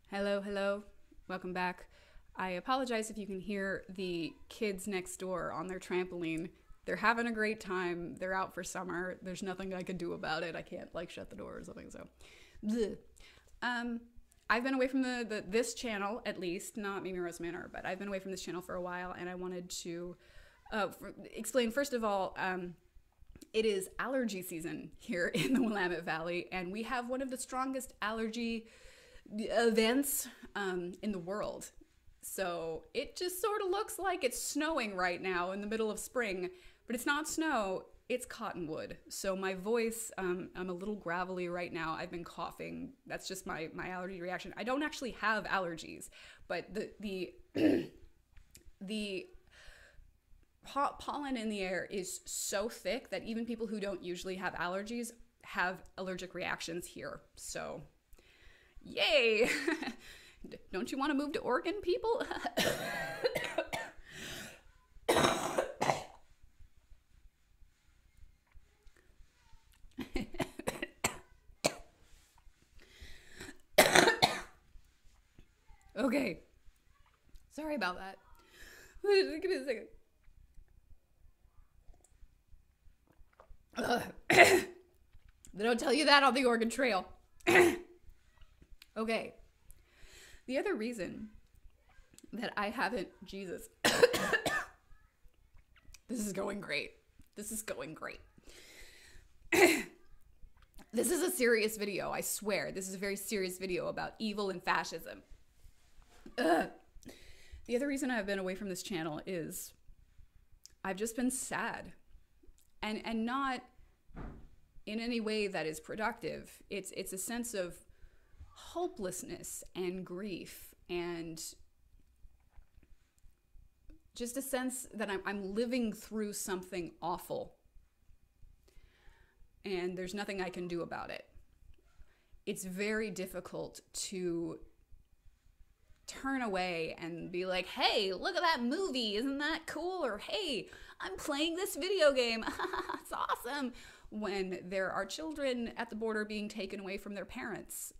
Hello, hello. Welcome back. I apologize if you can hear the kids next door on their trampoline. They're having a great time. They're out for summer. There's nothing I can do about it. I can't like shut the door or something. So, bleh. um, I've been away from this channel at least, not Mimi Rose Manor, but I've been away from this channel for a while, and I wanted to explain first of all. It is allergy season here in the Willamette Valley, and we have one of the strongest allergy events in the world. So it just sort of looks like it's snowing right now in the middle of spring, but it's not snow, it's cottonwood. So my voice, I'm a little gravelly right now. I've been coughing. That's just my allergy reaction. I don't actually have allergies, but the pollen in the air is so thick that even people who don't usually have allergies have allergic reactions here. So yay! Don't you want to move to Oregon, people? Okay. Sorry about that. Give me a second. They don't tell you that on the Oregon Trail. Okay. The other reason that I haven't, Jesus, this is going great. This is going great. This is a serious video, I swear. This is a very serious video about evil and fascism. The other reason I've been away from this channel is I've just been sad. And not in any way that is productive. It's a sense of hopelessness and grief, and just a sense that I'm living through something awful, and there's nothing I can do about it. It's very difficult to turn away and be like, hey, look at that movie, isn't that cool? Or hey, I'm playing this video game, it's awesome, when there are children at the border being taken away from their parents.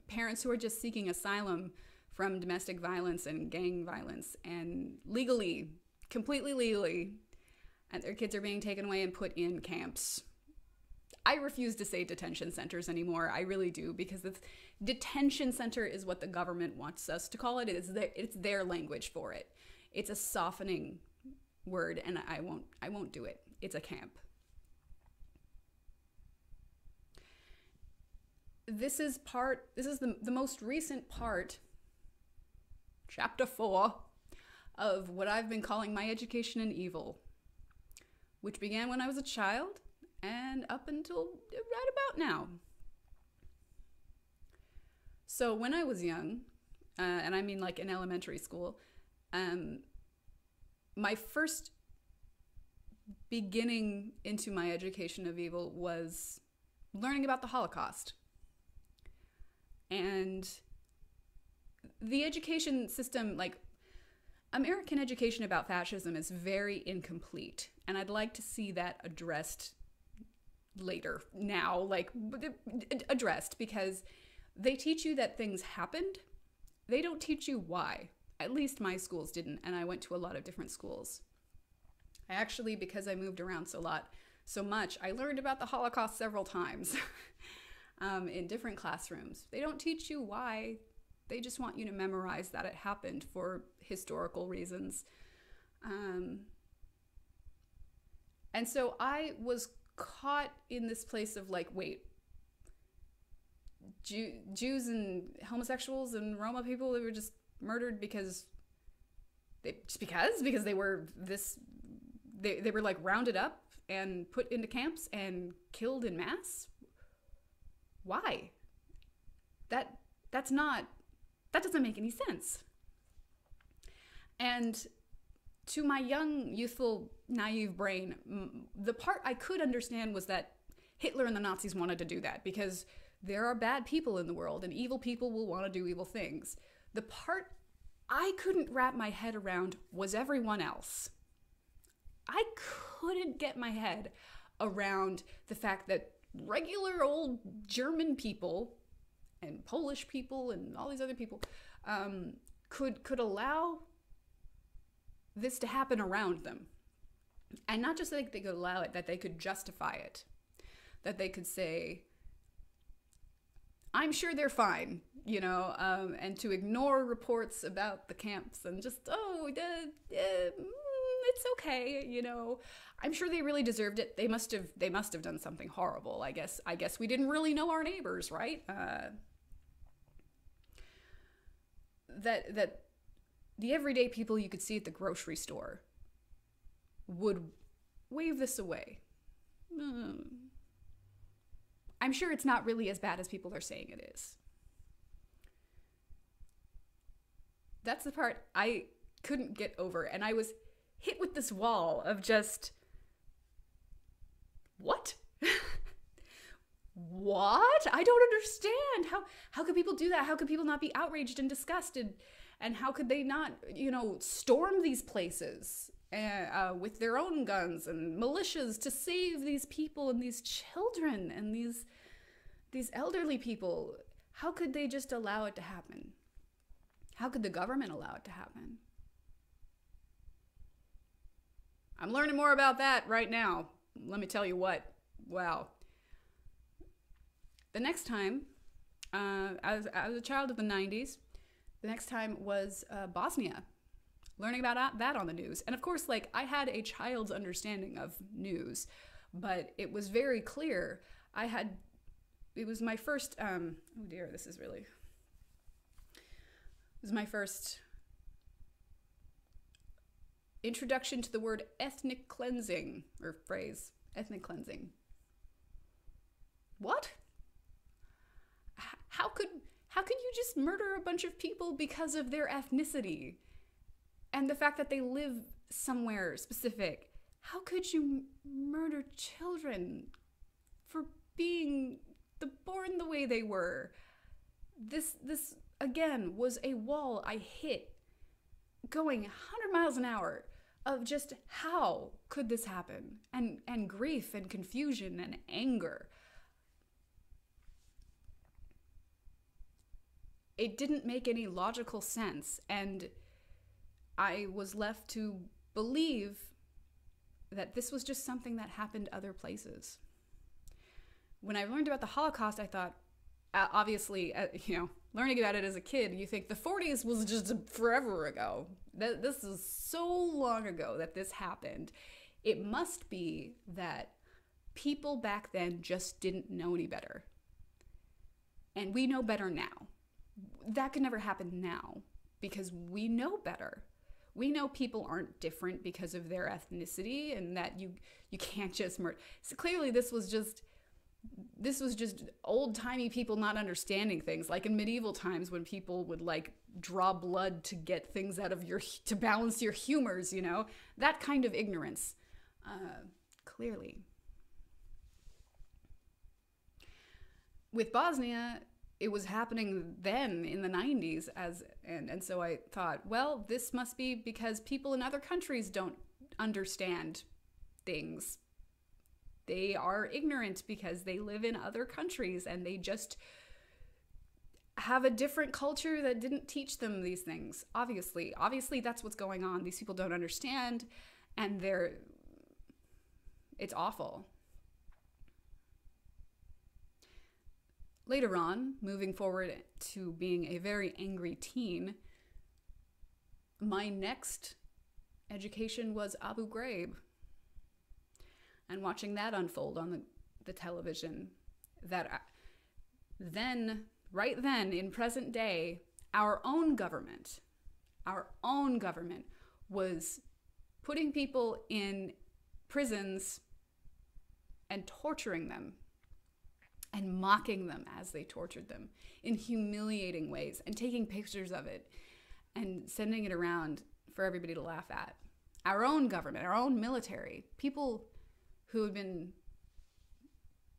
Parents who are just seeking asylum from domestic violence and gang violence, and legally, completely legally, and their kids are being taken away and put in camps. I refuse to say detention centers anymore. I really do, because the detention center is what the government wants us to call it. It's their language for it. It's a softening word, and I won't do it. It's a camp. This is the most recent part, chapter 4, of what I've been calling my education in evil, which began when I was a child and up until right about now. So when I was young, and I mean like in elementary school, my first beginning into my education of evil was learning about the Holocaust. And the education system, like American education about fascism, is very incomplete. And I'd like to see that addressed later, now, like addressed, because they teach you that things happened. They don't teach you why. At least my schools didn't, and I went to a lot of different schools. I actually, because I moved around so much, I learned about the Holocaust several times. In different classrooms. They don't teach you why. They just want you to memorize that it happened for historical reasons. And so I was caught in this place of like, wait, Jews and homosexuals and Roma people, they were just murdered because they were they were like rounded up and put into camps and killed in mass? Why? That doesn't make any sense. And to my young, youthful, naive brain, the part I could understand was that Hitler and the Nazis wanted to do that because there are bad people in the world and evil people will want to do evil things. The part I couldn't wrap my head around was everyone else. I couldn't get my head around the fact that regular old German people and Polish people and all these other people could allow this to happen around them. And not just that they could allow it, that they could justify it. That they could say, I'm sure they're fine, and to ignore reports about the camps and just, it's okay, I'm sure they really deserved it. They must have done something horrible. I guess we didn't really know our neighbors, right? That the everyday people you could see at the grocery store would wave this away. I'm sure it's not really as bad as people are saying it is. That's the part I couldn't get over, and I was hit with this wall of just, what? What? I don't understand. How could people do that? How could people not be outraged and disgusted? And how could they not, storm these places with their own guns and militias to save these people and these children and these elderly people? How could they just allow it to happen? How could the government allow it to happen? I'm learning more about that right now. Let me tell you what. Wow. The next time, as a child of the 90s, the next time was Bosnia. Learning about that on the news. And of course, I had a child's understanding of news, but it was very clear. It was my first, it was my first introduction to the word ethnic cleansing, or phrase, ethnic cleansing. What? How could you just murder a bunch of people because of their ethnicity? And the fact that they live somewhere specific. How could you murder children for being born the way they were? This again was a wall I hit going 100 miles an hour of just how could this happen? And grief and confusion and anger. It didn't make any logical sense, and I was left to believe that this was just something that happened other places. When I learned about the Holocaust, I thought, obviously, learning about it as a kid, you think the 40s was just forever ago. This is so long ago that this happened. It must be that people back then just didn't know any better. And we know better now. That could never happen now because we know better. We know people aren't different because of their ethnicity and that you can't just murder. So clearly this was just old-timey people not understanding things, like in medieval times when people would draw blood to get things out of to balance your humors, that kind of ignorance. Clearly. With Bosnia, it was happening then in the 90s and so I thought, well, this must be because people in other countries don't understand things. They are ignorant because they live in other countries and they just have a different culture that didn't teach them these things. Obviously that's what's going on. These people don't understand and it's awful. Later on, moving forward to being a very angry teen, my next education was Abu Ghraib. And watching that unfold on the television, right then, in present day, our own government was putting people in prisons and torturing them and mocking them as they tortured them in humiliating ways and taking pictures of it and sending it around for everybody to laugh at. Our own government, our own military, people who had been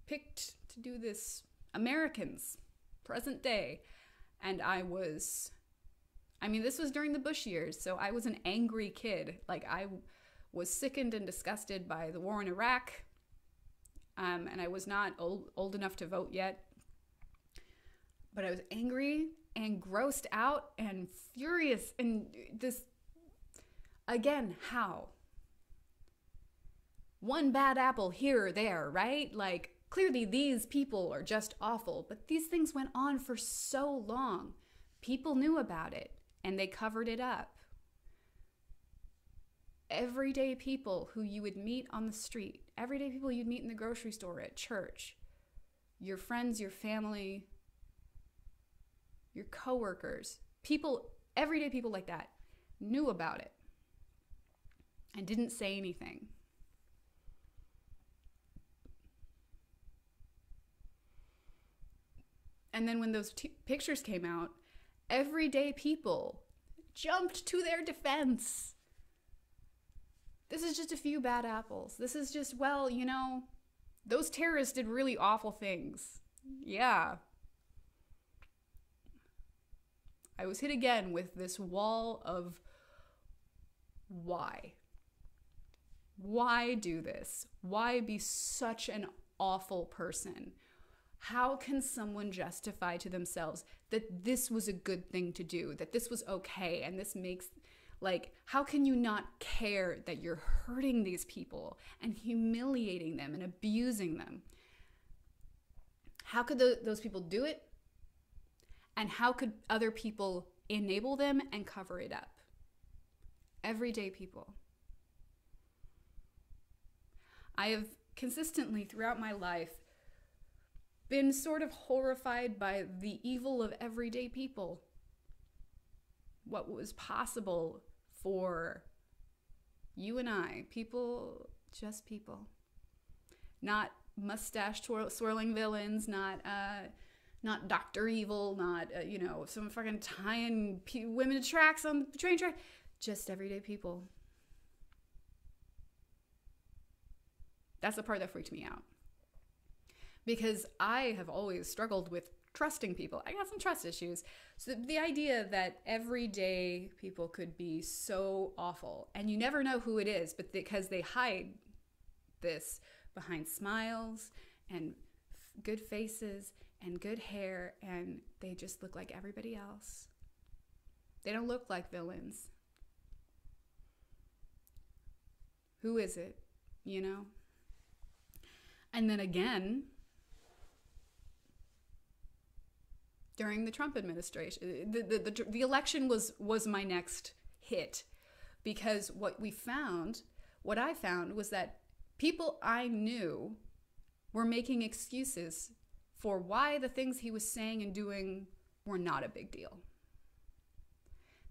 picked to do this, Americans, present day. And this was during the Bush years, so I was an angry kid. I was sickened and disgusted by the war in Iraq. And I was not old enough to vote yet. But I was angry and grossed out and furious. And this, again, how? One bad apple here or there, right? Like, clearly these people are just awful. But these things went on for so long. People knew about it and they covered it up. Everyday people who you would meet on the street, everyday people you'd meet in the grocery store, at church, your friends, your family, your coworkers, people, everyday people like that, knew about it and didn't say anything. And then when those pictures came out, everyday people jumped to their defense. This is just a few bad apples. This is just, well, you know, those terrorists did really awful things. Yeah. I was hit again with this wall of why? Why do this? Why be such an awful person? How can someone justify to themselves that this was a good thing to do, that this was okay, and this makes, like, how can you not care that you're hurting these people and humiliating them and abusing them? How could those people do it? And how could other people enable them and cover it up? Everyday people. I have consistently throughout my life been sort of horrified by the evil of everyday people. What was possible for you and I, people, just people. Not mustache swirling villains, not Dr. Evil, not, some fucking tying women to tracks on the train track. Just everyday people. That's the part that freaked me out. Because I have always struggled with trusting people. I got some trust issues. So the idea that everyday people could be so awful, and you never know who it is, but because they hide this behind smiles and good faces and good hair, and they just look like everybody else. They don't look like villains. Who is it? You know? And then again, during the Trump administration, the election was my next hit, because what I found was that people I knew were making excuses for why the things he was saying and doing were not a big deal.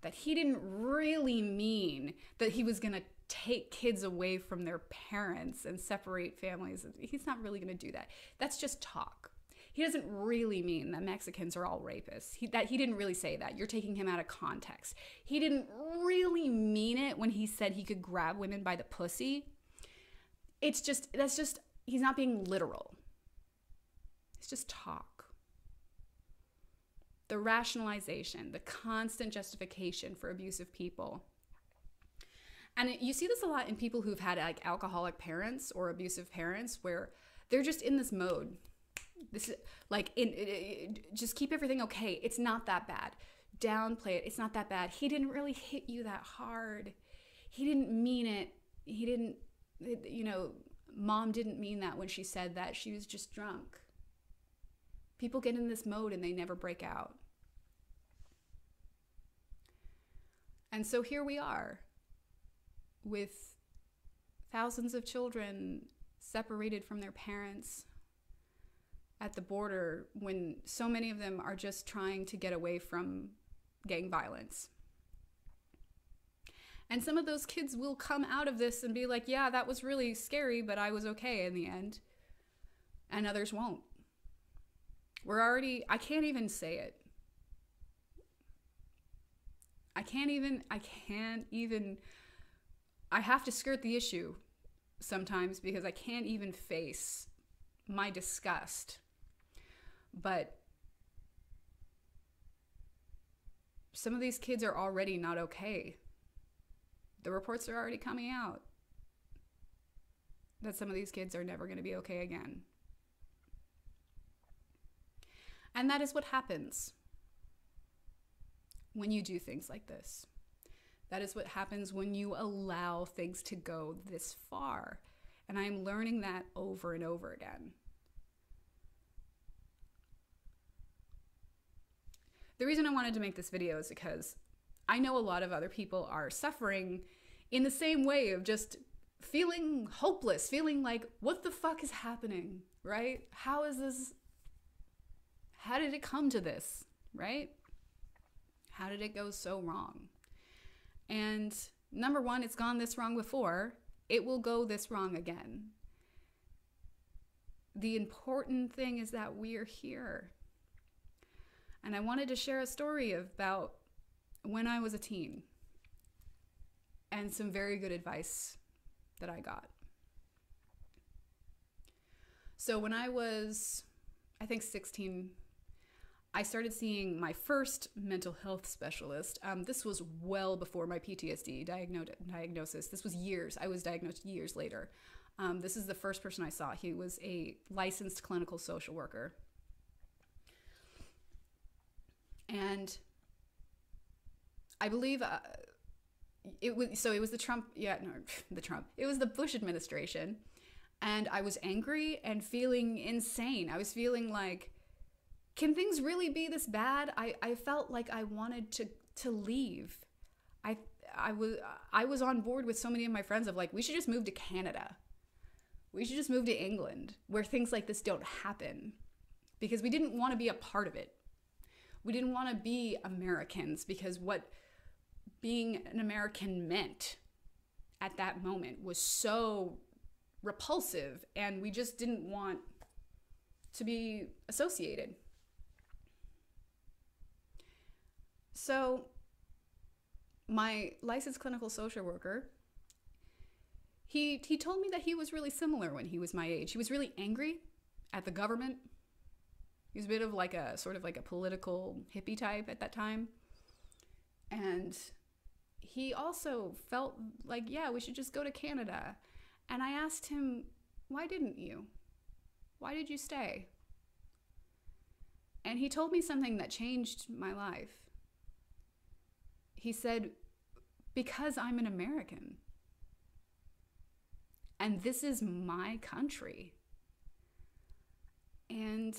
That he didn't really mean that he was going to take kids away from their parents and separate families. He's not really going to do that. That's just talk. He doesn't really mean that Mexicans are all rapists. He didn't really say that. You're taking him out of context. He didn't really mean it when he said he could grab women by the pussy. He's not being literal. It's just talk. The rationalization, the constant justification for abusive people. And you see this a lot in people who've had like alcoholic parents or abusive parents, where they're just in this mode. This is like, just keep everything okay. It's not that bad. Downplay it. It's not that bad. He didn't really hit you that hard. He didn't mean it. He didn't, mom didn't mean that when she said that. She was just drunk. People get in this mode and they never break out. And so here we are with thousands of children separated from their parents at the border, when so many of them are just trying to get away from gang violence. And some of those kids will come out of this and be like, yeah, that was really scary, but I was okay in the end. And others won't. I can't even say it. I have to skirt the issue sometimes because I can't even face my disgust. But some of these kids are already not okay. The reports are already coming out. that some of these kids are never going to be okay again. And that is what happens when you do things like this. That is what happens when you allow things to go this far. And I'm learning that over and over again. The reason I wanted to make this video is because I know a lot of other people are suffering in the same way of just feeling hopeless, feeling like, what the fuck is happening, right? How is this? How did it come to this, right? How did it go so wrong? And number one, it's gone this wrong before. It will go this wrong again. The important thing is that we're here. And I wanted to share a story about when I was a teen and some very good advice that I got. So when I was, I think 16, I started seeing my first mental health specialist. This was well before my PTSD diagnosis. This was years. I was diagnosed years later. This is the first person I saw. He was a licensed clinical social worker. And I believe it was the Trump, it was the Bush administration. And I was angry and feeling insane. I was feeling like, can things really be this bad? I felt like I wanted to leave. I was on board with so many of my friends of like, we should just move to Canada. We should just move to England where things like this don't happen, because we didn't want to be a part of it. We didn't want to be Americans, because what being an American meant at that moment was so repulsive, and we just didn't want to be associated. So my licensed clinical social worker, he told me that he was really similar when he was my age. He was really angry at the government. He was a bit of like a sort of like a political hippie type at that time. And he also felt like, yeah, we should just go to Canada. And I asked him, why didn't you? Why did you stay? And he told me something that changed my life. He said, because I'm an American. And this is my country. And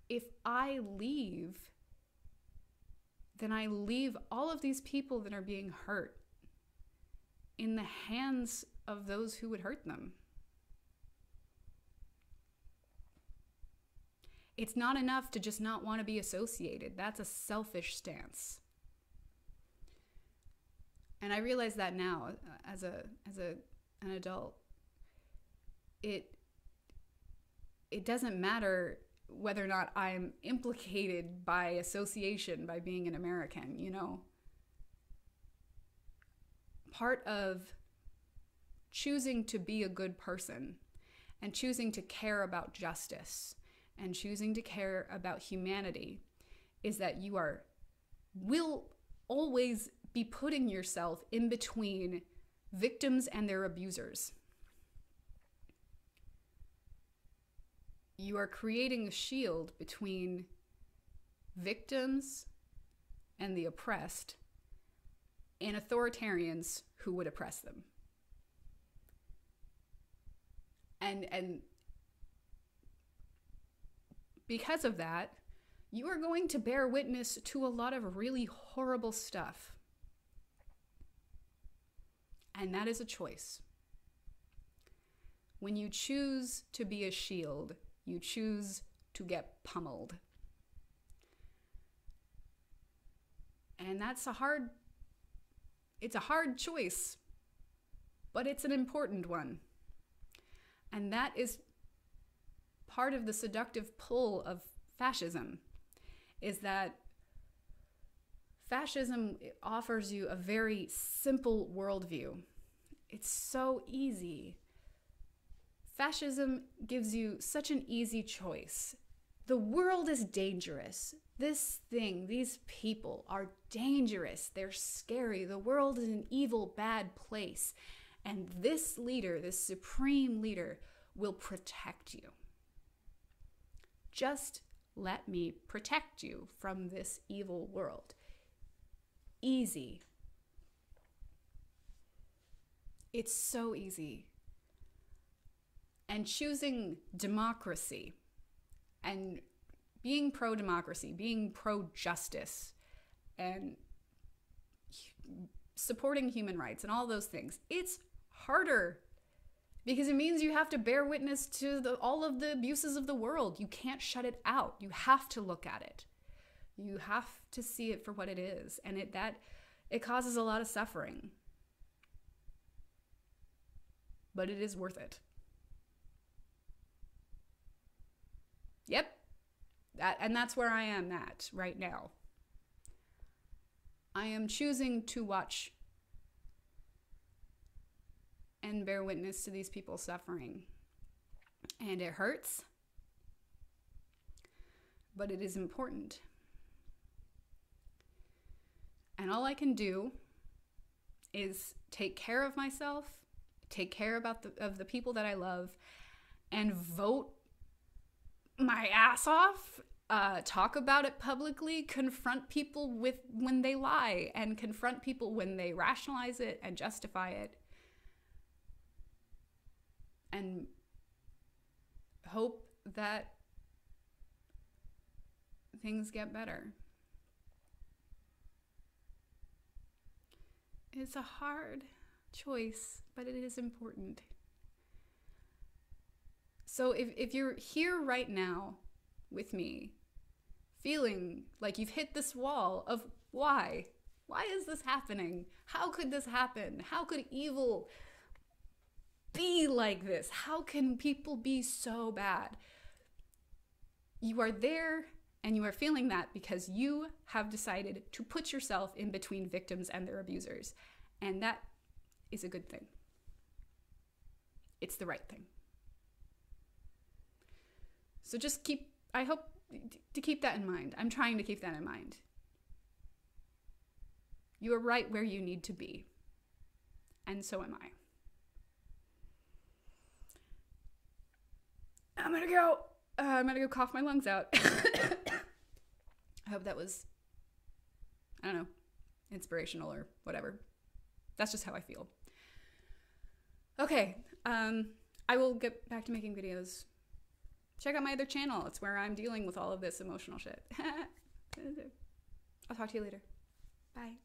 if I leave, then I leave all of these people that are being hurt in the hands of those who would hurt them. It's not enough to just not want to be associated. That's a selfish stance. And I realize that now as an adult. It doesn't matter whether or not I'm implicated by association by being an American, you know. Part of choosing to be a good person and choosing to care about justice and choosing to care about humanity is that you will always be putting yourself in between victims and their abusers. You are creating a shield between victims and the oppressed and authoritarians who would oppress them. And because of that, you are going to bear witness to a lot of really horrible stuff. And that is a choice. When you choose to be a shield, you choose to get pummeled. And it's a hard choice, but it's an important one. And that is part of the seductive pull of fascism, is that fascism offers you a very simple worldview. It's so easy. Fascism gives you such an easy choice. The world is dangerous. This thing, these people are dangerous. They're scary. The world is an evil, bad place. And this leader, this supreme leader, will protect you. Just let me protect you from this evil world. Easy. It's so easy. And choosing democracy and being pro-democracy, being pro-justice, and supporting human rights and all those things, it's harder because it means you have to bear witness to all of the abuses of the world. You can't shut it out. You have to look at it. You have to see it for what it is. And it causes a lot of suffering. But it is worth it. Yep. And that's where I am at right now. I am choosing to watch and bear witness to these people suffering. And it hurts, but it is important. And all I can do is take care of myself, take care of the people that I love, and vote my ass off, talk about it publicly, confront people when they lie, and confront people when they rationalize it and justify it, and hope that things get better. It's a hard choice, but it is important. So if you're here right now with me, feeling like you've hit this wall of why is this happening? How could this happen? How could evil be like this? How can people be so bad? You are there and you are feeling that because you have decided to put yourself in between victims and their abusers. And that is a good thing. It's the right thing. So just I hope to keep that in mind. I'm trying to keep that in mind. You are right where you need to be. And so am I. I'm gonna go cough my lungs out. I hope that was, I don't know, inspirational or whatever. That's just how I feel. Okay, I will get back to making videos. Check out my other channel. It's where I'm dealing with all of this emotional shit. I'll talk to you later. Bye.